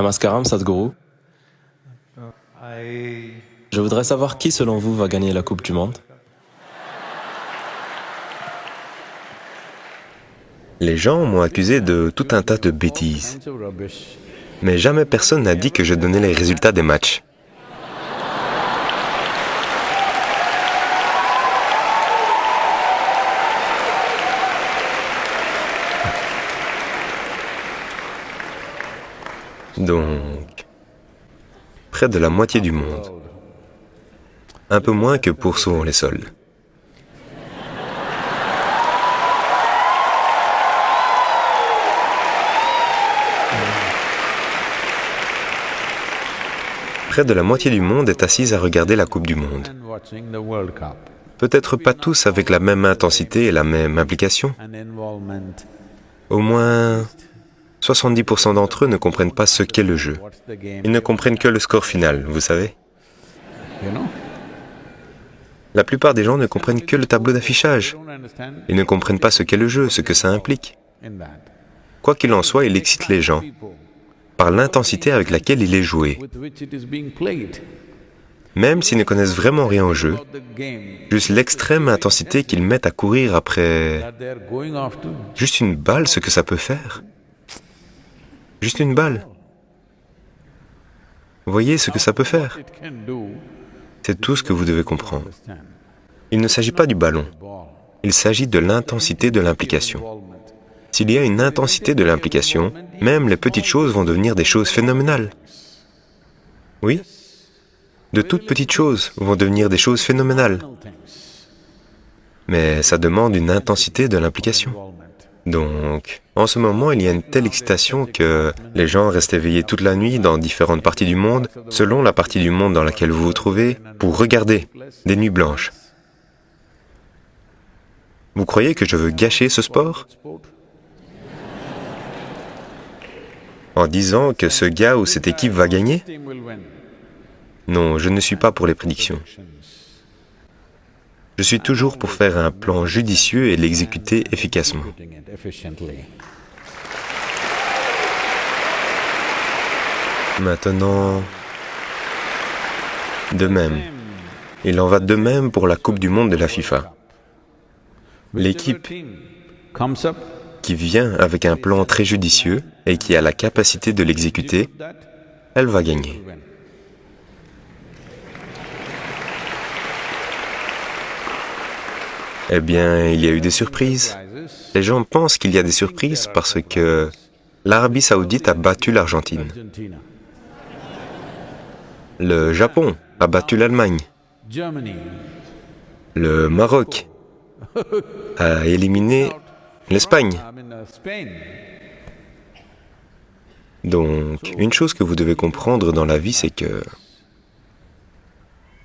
Namaskaram, Sadhguru. Je voudrais savoir qui, selon vous, va gagner la Coupe du Monde. Les gens m'ont accusé de tout un tas de bêtises. Mais jamais personne n'a dit que je donnais les résultats des matchs. Donc, près de la moitié du monde. Un peu moins que pour Sauvons les sols. Près de la moitié du monde est assise à regarder la Coupe du Monde. Peut-être pas tous avec la même intensité et la même implication. Au moins 70% d'entre eux ne comprennent pas ce qu'est le jeu. Ils ne comprennent que le score final, vous savez. La plupart des gens ne comprennent que le tableau d'affichage. Ils ne comprennent pas ce qu'est le jeu, ce que ça implique. Quoi qu'il en soit, il excite les gens par l'intensité avec laquelle il est joué. Même s'ils ne connaissent vraiment rien au jeu, juste l'extrême intensité qu'ils mettent à courir après juste une balle, ce que ça peut faire. Juste une balle. Vous voyez ce que ça peut faire? C'est tout ce que vous devez comprendre. Il ne s'agit pas du ballon. Il s'agit de l'intensité de l'implication. S'il y a une intensité de l'implication, même les petites choses vont devenir des choses phénoménales. Oui? De toutes petites choses vont devenir des choses phénoménales. Mais ça demande une intensité de l'implication. Donc, en ce moment, il y a une telle excitation que les gens restent éveillés toute la nuit dans différentes parties du monde, selon la partie du monde dans laquelle vous vous trouvez, pour regarder des nuits blanches. Vous croyez que je veux gâcher ce sport? En disant que ce gars ou cette équipe va gagner? Non, je ne suis pas pour les prédictions. Je suis toujours pour faire un plan judicieux et l'exécuter efficacement. Maintenant, de même. Il en va de même pour la Coupe du Monde de la FIFA. L'équipe qui vient avec un plan très judicieux et qui a la capacité de l'exécuter, elle va gagner. Eh bien, il y a eu des surprises. Les gens pensent qu'il y a des surprises parce que l'Arabie Saoudite a battu l'Argentine. Le Japon a battu l'Allemagne. Le Maroc a éliminé l'Espagne. Donc, une chose que vous devez comprendre dans la vie, c'est que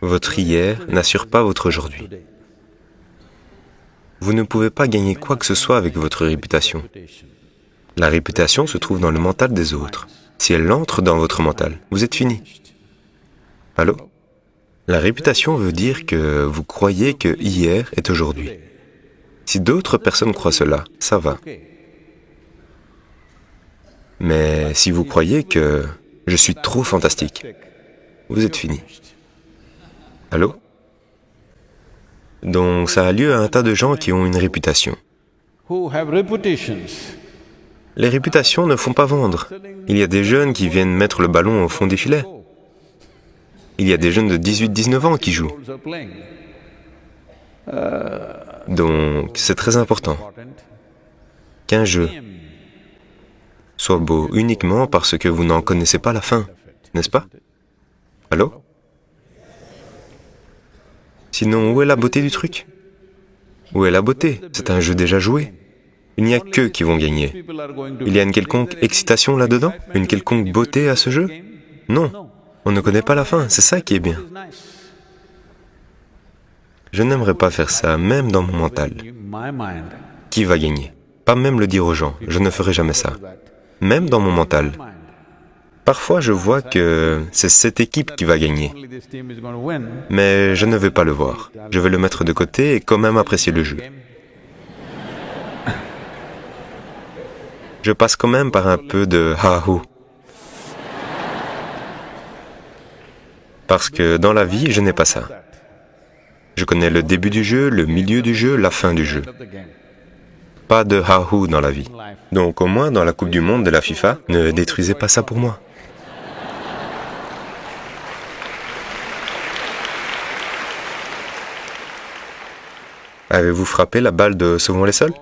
votre hier n'assure pas votre aujourd'hui. Vous ne pouvez pas gagner quoi que ce soit avec votre réputation. La réputation se trouve dans le mental des autres. Si elle entre dans votre mental, vous êtes fini. Allô? La réputation veut dire que vous croyez que hier est aujourd'hui. Si d'autres personnes croient cela, ça va. Mais si vous croyez que je suis trop fantastique, vous êtes fini. Allô? Donc ça a lieu à un tas de gens qui ont une réputation. Les réputations ne font pas vendre. Il y a des jeunes qui viennent mettre le ballon au fond des filets. Il y a des jeunes de 18-19 ans qui jouent. Donc c'est très important qu'un jeu soit beau uniquement parce que vous n'en connaissez pas la fin, n'est-ce pas? Allô? Sinon, où est la beauté du truc? Où est la beauté? C'est un jeu déjà joué. Il n'y a qu'eux qui vont gagner. Il y a une quelconque excitation là-dedans? Une quelconque beauté à ce jeu? Non, on ne connaît pas la fin, c'est ça qui est bien. Je n'aimerais pas faire ça, même dans mon mental. Qui va gagner? Pas même le dire aux gens, je ne ferai jamais ça. Même dans mon mental. Parfois, je vois que c'est cette équipe qui va gagner. Mais je ne vais pas le voir. Je vais le mettre de côté et quand même apprécier le jeu. Je passe quand même par un peu de ha-hou. Parce que dans la vie, je n'ai pas ça. Je connais le début du jeu, le milieu du jeu, la fin du jeu. Pas de Yahoo dans la vie. Donc au moins dans la Coupe du Monde de la FIFA, ne détruisez pas ça pour moi. Avez-vous frappé la balle de Sauvons les sols ?